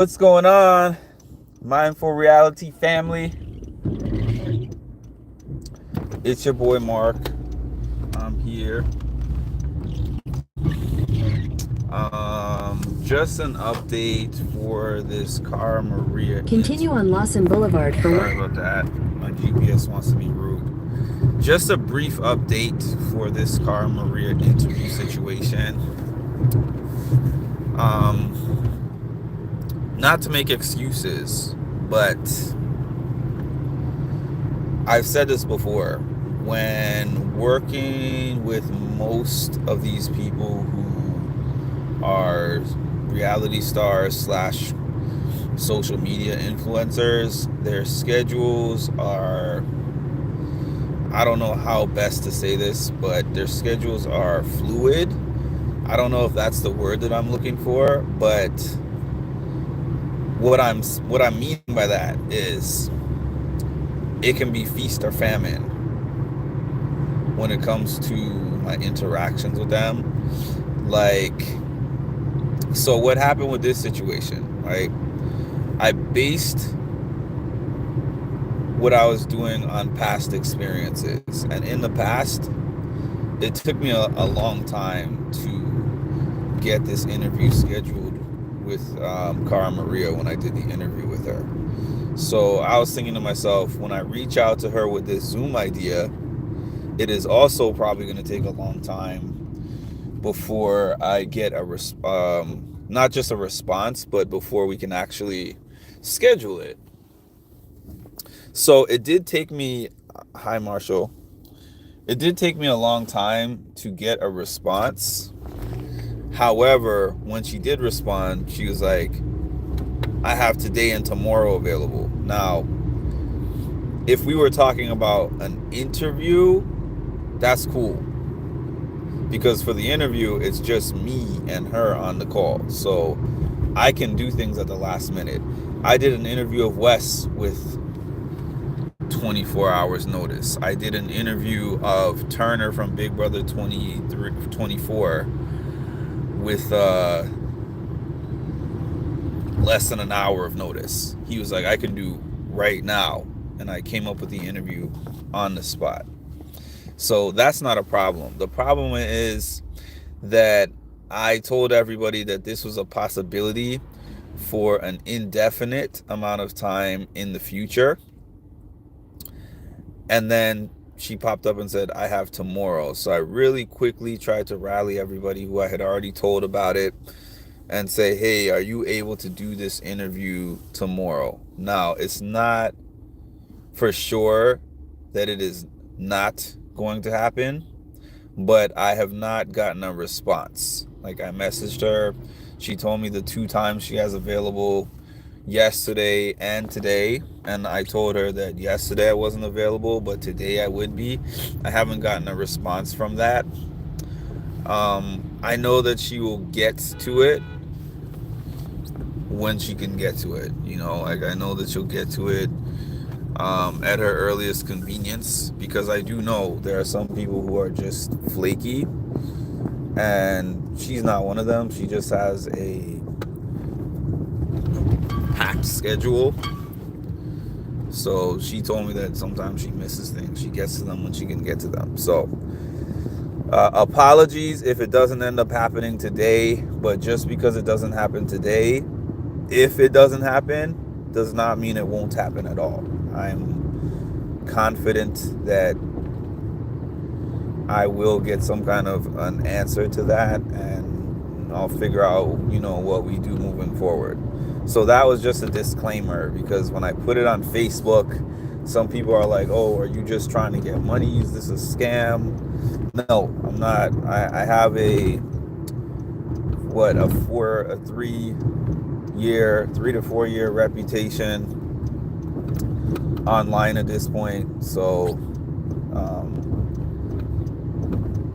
What's going on, Mindful Reality family? It's your boy Mark. I'm here. Just an update for this car Maria. Continue on Lawson Boulevard for Sorry about that. My GPS wants to be rude. Just a brief update for this car Maria interview situation. Not to make excuses, but I've said this before. When working with most of these people who are reality stars slash social media influencers, their schedules are, I don't know how best to say this, but their schedules are fluid. I don't know if that's the word that I'm looking for, but what I'm meaning by that is it can be feast or famine when it comes to my interactions with them. Like, so what happened with this situation, right? I based what I was doing on past experiences. And in the past, it took me a long time to get this interview scheduled with Cara Maria when I did the interview with her. So I was thinking to myself, when I reach out to her with this Zoom idea, it is also probably going to take a long time before I get not just a response, but before we can actually schedule it. So it did take me, hi Marshall, it did take me a long time to get a response. However, when she did respond, she was like, I have today and tomorrow available. Now, if we were talking about an interview, that's cool. Because for the interview, it's just me and her on the call. So I can do things at the last minute. I did an interview of Wes with 24 hours notice. I did an interview of Turner from Big Brother 24 with less than an hour of notice. He was like, I can do right now. And I came up with the interview on the spot. So that's not a problem. The problem is that I told everybody that this was a possibility for an indefinite amount of time in the future. And then she popped up and said, I have tomorrow. So I really quickly tried to rally everybody who I had already told about it and say, hey, are you able to do this interview tomorrow? Now, it's not for sure that it is not going to happen, but I have not gotten a response. Like, I messaged her. She told me the 2 times she has available, yesterday and today, and I told her that yesterday I wasn't available, but today I would be. I haven't gotten a response from that. I know that she will get to it when she can get to it. Like, I know that she'll get to it at her earliest convenience, because I do know there are some people who are just flaky, and she's not one of them. She just has a packed schedule. So she told me that sometimes she misses things. She gets to them when she can get to them. So apologies if it doesn't end up happening today, but just because it doesn't happen today, if it doesn't happen, does not mean it won't happen at all. I'm confident that I will get some kind of an answer to that, and I'll figure out, what we do moving forward. So that was just a disclaimer, because when I put it on Facebook, some people are like, oh, are you just trying to get money? Is this a scam? No, I'm not. I have a 3 to 4 year reputation online at this point. So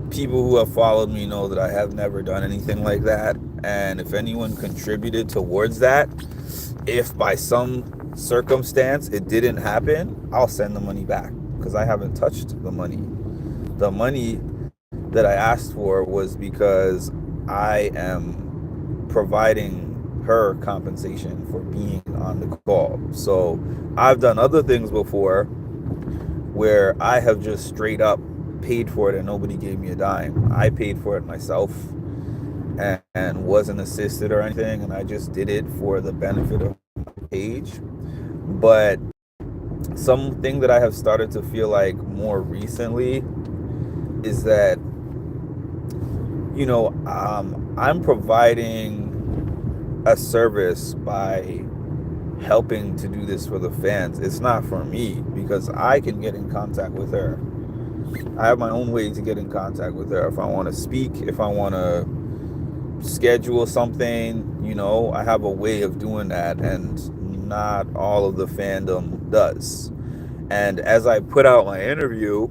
people who have followed me know that I have never done anything like that. And if anyone contributed towards that, if by some circumstance it didn't happen, I'll send the money back, because I haven't touched the money. The money that I asked for was because I am providing her compensation for being on the call. So I've done other things before where I have just straight up paid for it and nobody gave me a dime. I paid for it myself and wasn't assisted or anything, and I just did it for the benefit of my page. But something that I have started to feel like more recently is that, I'm providing a service by helping to do this for the fans. It's not for me because I can get in contact with her. I have my own way to get in contact with her. If I want to speak, if I want to schedule something, I have a way of doing that, and not all of the fandom does. And as I put out my interview,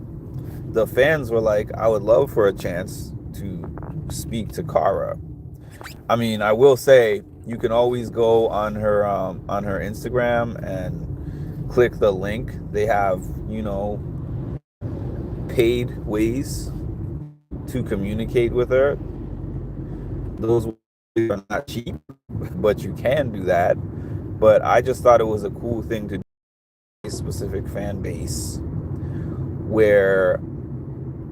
the fans were like, I would love for a chance to speak to Kara. I mean, I will say you can always go on her Instagram and click the link. They have, paid ways to communicate with her. Those are not cheap, but you can do that. But I just thought it was a cool thing to do a specific fan base where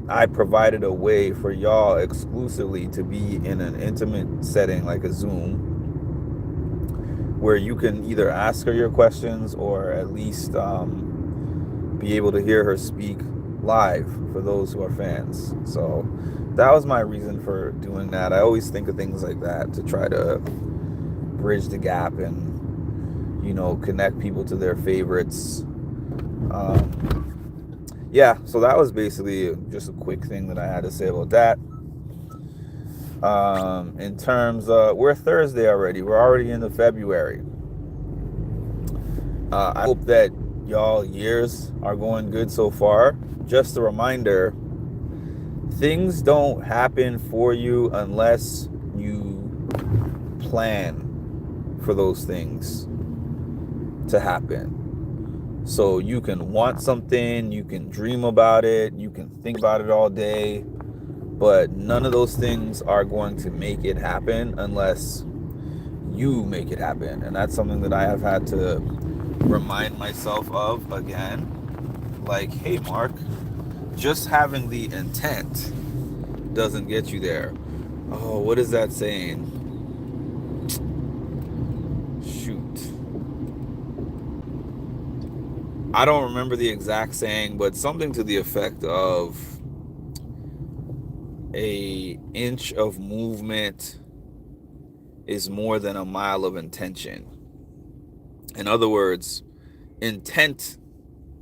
I provided a way for y'all exclusively to be in an intimate setting like a Zoom where you can either ask her your questions or at least be able to hear her speak live for those who are fans. So that was my reason for doing that. I always think of things like that to try to bridge the gap and, connect people to their favorites. Yeah, so that was basically just a quick thing that I had to say about that. In terms of, we're Thursday already. We're already into February. I hope that y'all years are going good so far. Just a reminder, things don't happen for you unless you plan for those things to happen. So you can want something, you can dream about it, you can think about it all day, but none of those things are going to make it happen unless you make it happen. And that's something that I have had to remind myself of again. Like, hey, Mark, just having the intent doesn't get you there. Oh, what is that saying? Shoot. I don't remember the exact saying, but something to the effect of a inch of movement is more than a mile of intention. In other words, intent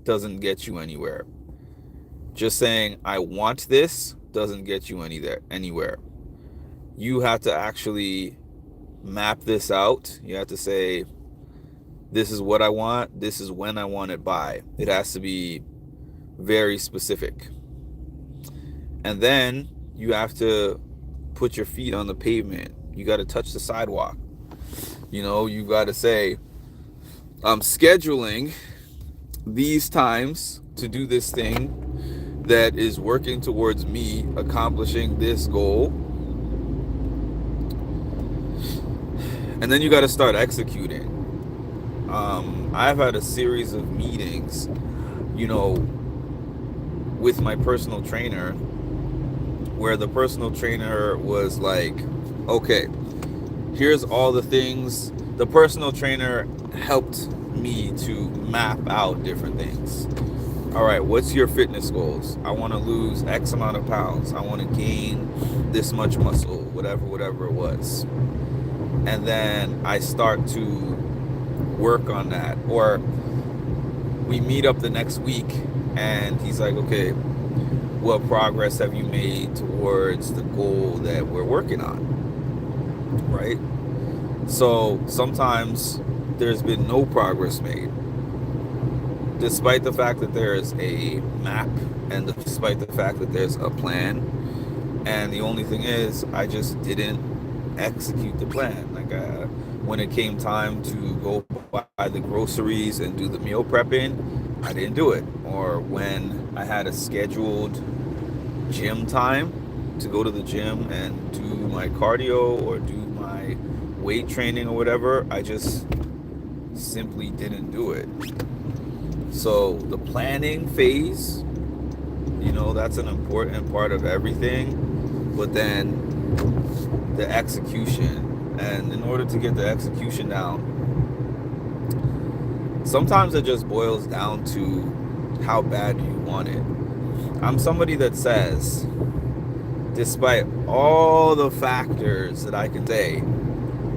doesn't get you anywhere. Just saying, I want this doesn't get you anywhere. You have to actually map this out. You have to say, this is what I want. This is when I want it by. It has to be very specific. And then you have to put your feet on the pavement. You got to touch the sidewalk. You got to say, I'm scheduling these times to do this thing that is working towards me accomplishing this goal. And then you got to start executing. I've had a series of meetings, with my personal trainer, where the personal trainer was like, okay, here's all the things. The personal trainer helped me to map out different things. All right, what's your fitness goals? I want to lose X amount of pounds. I want to gain this much muscle, whatever it was. And then I start to work on that. Or we meet up the next week and he's like, okay, what progress have you made towards the goal that we're working on? Right? So sometimes there's been no progress made, despite the fact that there's a map and despite the fact that there's a plan. And the only thing is, I just didn't execute the plan. Like, when it came time to go buy the groceries and do the meal prepping, I didn't do it. Or when I had a scheduled gym time to go to the gym and do my cardio or do my weight training or whatever, I just simply didn't do it. So the planning phase, that's an important part of everything, but then the execution. And in order to get the execution down, sometimes it just boils down to how bad do you want it. I'm somebody that says, despite all the factors that I can say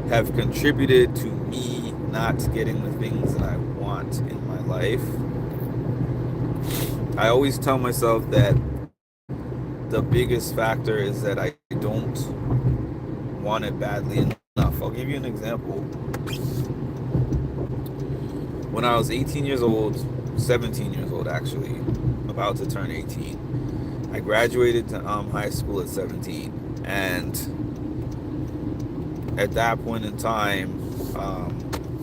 have contributed to me not getting the things that I want in my life, I always tell myself that the biggest factor is that I don't want it badly enough. I'll give you an example. When I was 18 years old, 17 years old actually, about to turn 18, I graduated to high school at 17, and at that point in time,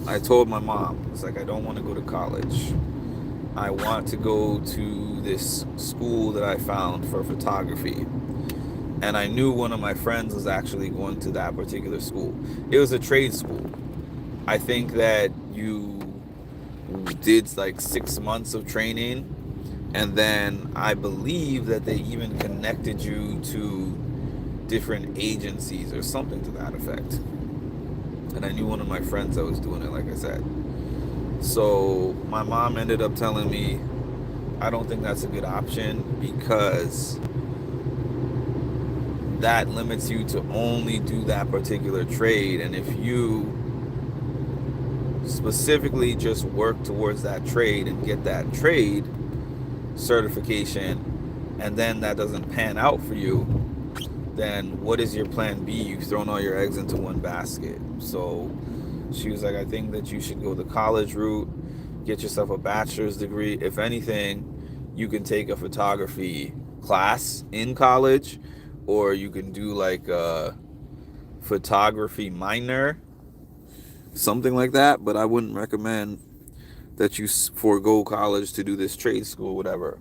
I told my mom, it's like, I don't want to go to college. I want to go to this school that I found for photography. And I knew one of my friends was actually going to that particular school. It was a trade school. I think that you did like 6 months of training, and then I believe that they even connected you to different agencies or something to that effect. And I knew one of my friends that was doing it, like I said. So my mom ended up telling me, I don't think that's a good option, because that limits you to only do that particular trade. And if you specifically just work towards that trade and get that trade certification, and then that doesn't pan out for you, then what is your plan B? You've thrown all your eggs into one basket. So she was like, I think that you should go the college route, get yourself a bachelor's degree. If anything, you can take a photography class in college, or you can do like a photography minor, something like that. But I wouldn't recommend that you forego college to do this trade school, whatever.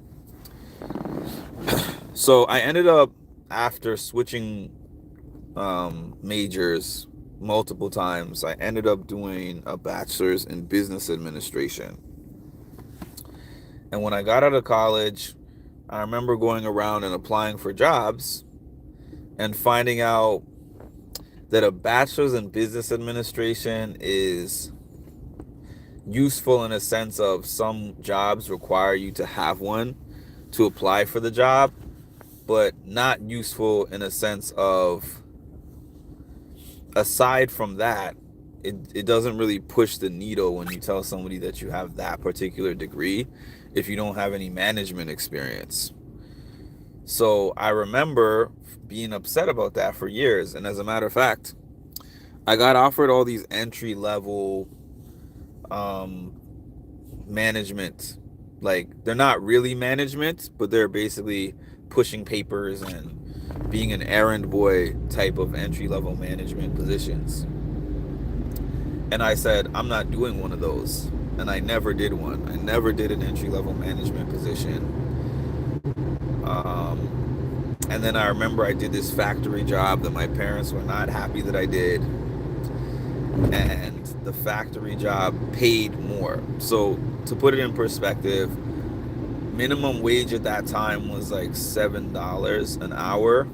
So I ended up, after switching majors multiple times, I ended up doing a bachelor's in business administration. And when I got out of college, I remember going around and applying for jobs and finding out that a bachelor's in business administration is useful in a sense of some jobs require you to have one to apply for the job, but not useful in a sense of, aside from that, it doesn't really push the needle when you tell somebody that you have that particular degree if you don't have any management experience. So I remember being upset about that for years. And as a matter of fact, I got offered all these entry level management. Like, they're not really management, but they're basically pushing papers and being an errand boy type of entry level management positions. And I said, I'm not doing one of those. And I never did one. I never did an entry level management position. And then I remember I did this factory job that my parents were not happy that I did. And the factory job paid more. So to put it in perspective, minimum wage at that time was like $7 an hour.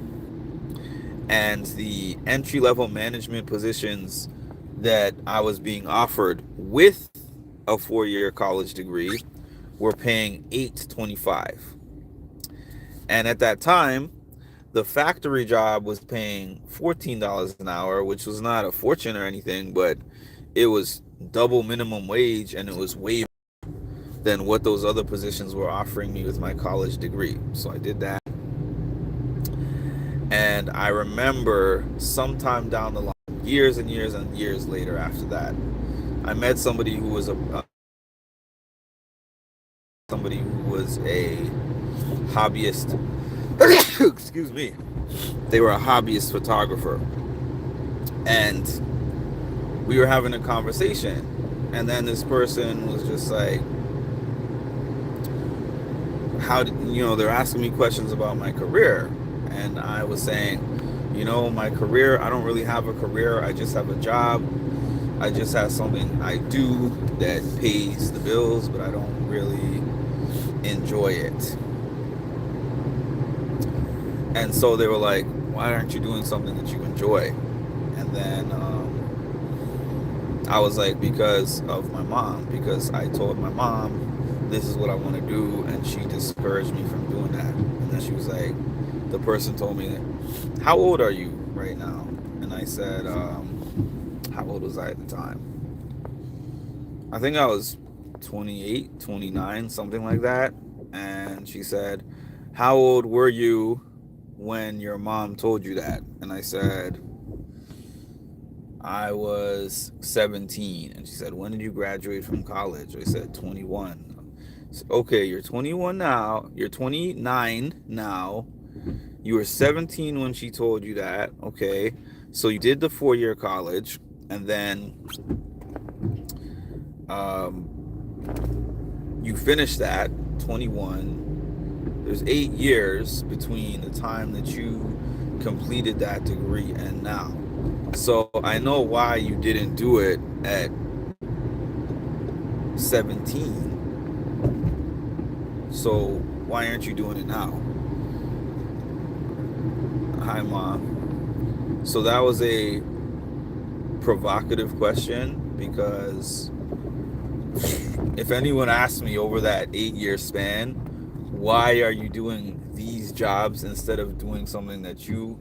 And the entry level management positions that I was being offered with a 4-year college degree were paying $8.25. And at that time, the factory job was paying $14 an hour, which was not a fortune or anything, but it was double minimum wage, and it was way more than what those other positions were offering me with my college degree. So I did that. And I remember sometime down the line, years and years and years later after that, I met somebody who was a hobbyist. Excuse me. They were a hobbyist photographer, and we were having a conversation, and then this person was just like, they're asking me questions about my career, and I was saying, My career, I don't really have a career. I just have a job. I just have something I do that pays the bills, but I don't really enjoy it. And so they were like, why aren't you doing something that you enjoy? And then I was like, because of my mom. Because I told my mom, this is what I want to do, and she discouraged me from doing that. And then she was like, the person told me, how old are you right now? And I said, how old was I at the time? I think I was 28, 29, something like that. And she said, how old were you when your mom told you that? And I said, I was 17. And she said, when did you graduate from college? I said, 21. So, okay, you're 21 now. You're 29 now. You were 17 when she told you that. Okay. So you did the 4-year college, and then you finished that, 21. There's 8 years between the time that you completed that degree and now. So I know why you didn't do it at 17. So why aren't you doing it now? Hi, Mom. So that was a provocative question, because if anyone asked me over that 8-year span, why are you doing these jobs instead of doing something that you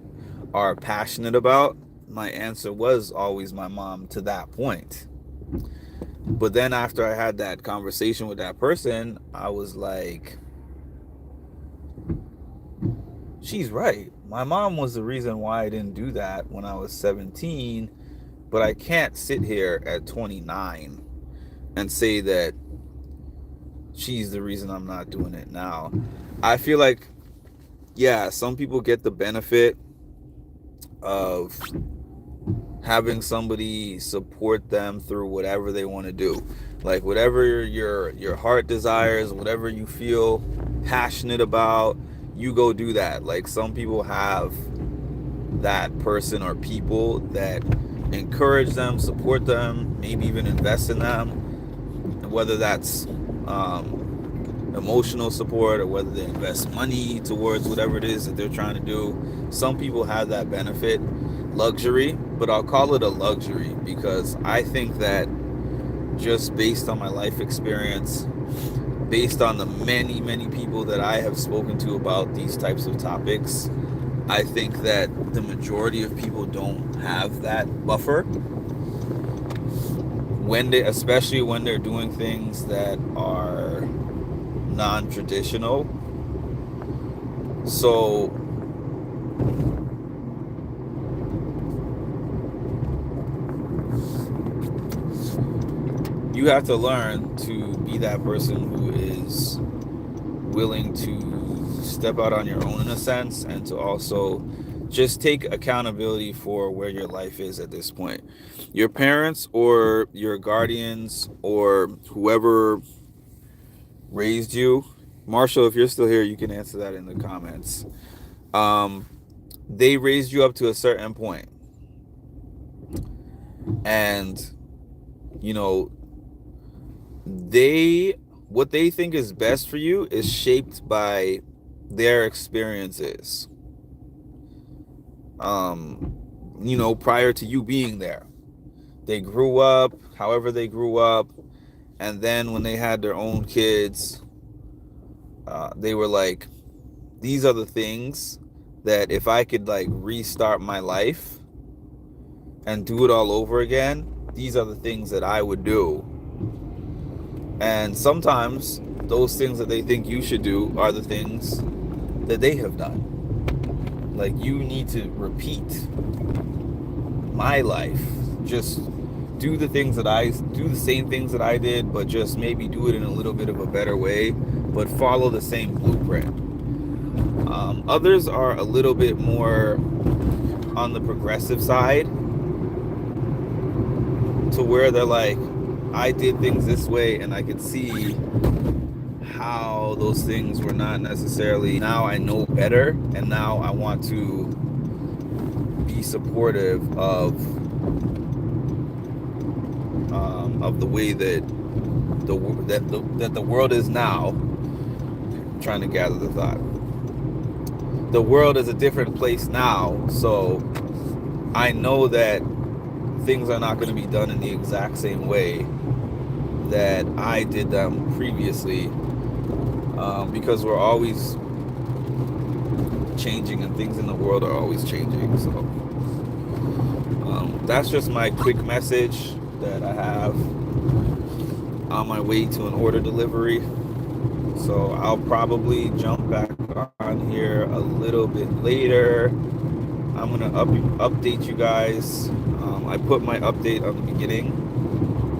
are passionate about, my answer was always my mom to that point. But then after I had that conversation with that person, I was like, she's right. My mom was the reason why I didn't do that when I was 17, but I can't sit here at 29 and say that she's the reason I'm not doing it now. I feel like, yeah, some people get the benefit of having somebody support them through whatever they want to do. Like whatever your heart desires, whatever you feel passionate about, you go do that. Like some people have that person or people that encourage them, support them, maybe even invest in them, whether that's emotional support or whether they invest money towards whatever it is that they're trying to do. Some people have that benefit, luxury, but I'll call it a luxury because I think that just based on my life experience, based on the many, many people that I have spoken to about these types of topics, I think that the majority of people don't have that buffer especially when they're doing things that are non-traditional. So you have to learn to be that person who is willing to step out on your own in a sense, and to also just take accountability for where your life is at this point. Your parents or your guardians or whoever raised you, Marshall, if you're still here, you can answer that in the comments. They raised you up to a certain point, and what they think is best for you is shaped by their experiences. Prior to you being there, they grew up however they grew up, and then when they had their own kids, they were like, these are the things that if I could like restart my life and do it all over again, these are the things that I would do. And sometimes those things that they think you should do are the things that they have done. Like, you need to repeat my life. Just do the same things that I did, but just maybe do it in a little bit of a better way, but follow the same blueprint. Others are a little bit more on the progressive side, to where they're like, I did things this way and I could see how those things were not necessarily, now I know better, and now I want to supportive of the way that the world is now. I'm trying to gather the thought. The world is a different place now, so I know that things are not going to be done in the exact same way that I did them previously, because we're always changing and things in the world are always changing. So that's just my quick message that I have on my way to an order delivery. So I'll probably jump back on here a little bit later. I'm gonna update you guys. I put my update on the beginning,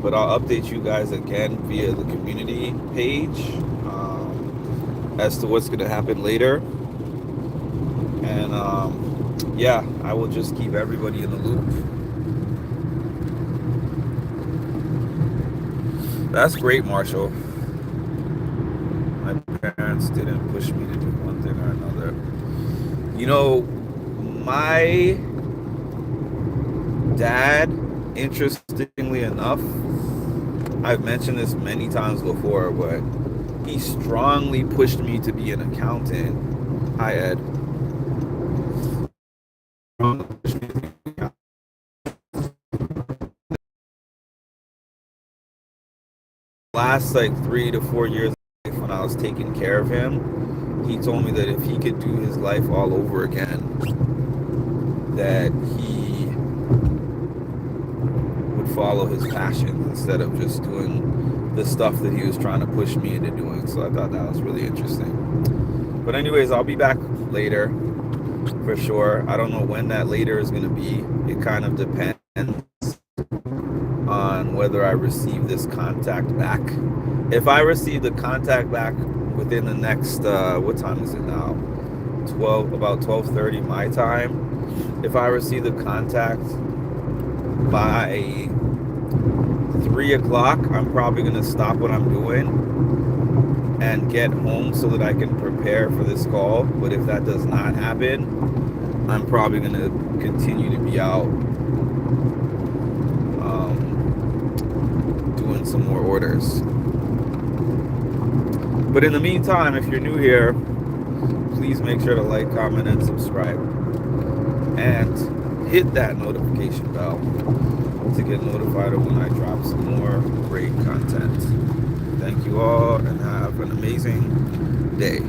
but I'll update you guys again via the community page as to what's gonna happen later. And yeah, I will just keep everybody in the loop. That's great, Marshall. My parents didn't push me to do one thing or another. You know, my dad, interestingly enough, I've mentioned this many times before, but he strongly pushed me to be an accountant. Hi, Ed. Last like 3 to 4 years when I was taking care of him, he told me that if he could do his life all over again, that he would follow his passion instead of just doing the stuff that he was trying to push me into doing. So I thought that was really interesting. But anyways, I'll be back later for sure. I don't know when that later is going to be. It kind of depends on whether I receive this contact back. If I receive the contact back within the next what time is it now? About 12:30 my time. If I receive the contact by 3 o'clock, I'm probably gonna stop what I'm doing and get home so that I can prepare for this call. But if that does not happen, I'm probably gonna continue to be out doing some more orders. But in the meantime, if you're new here, please make sure to like, comment, and subscribe. And hit that notification bell to get notified of when I drop some more great content. Thank you all and have an amazing day.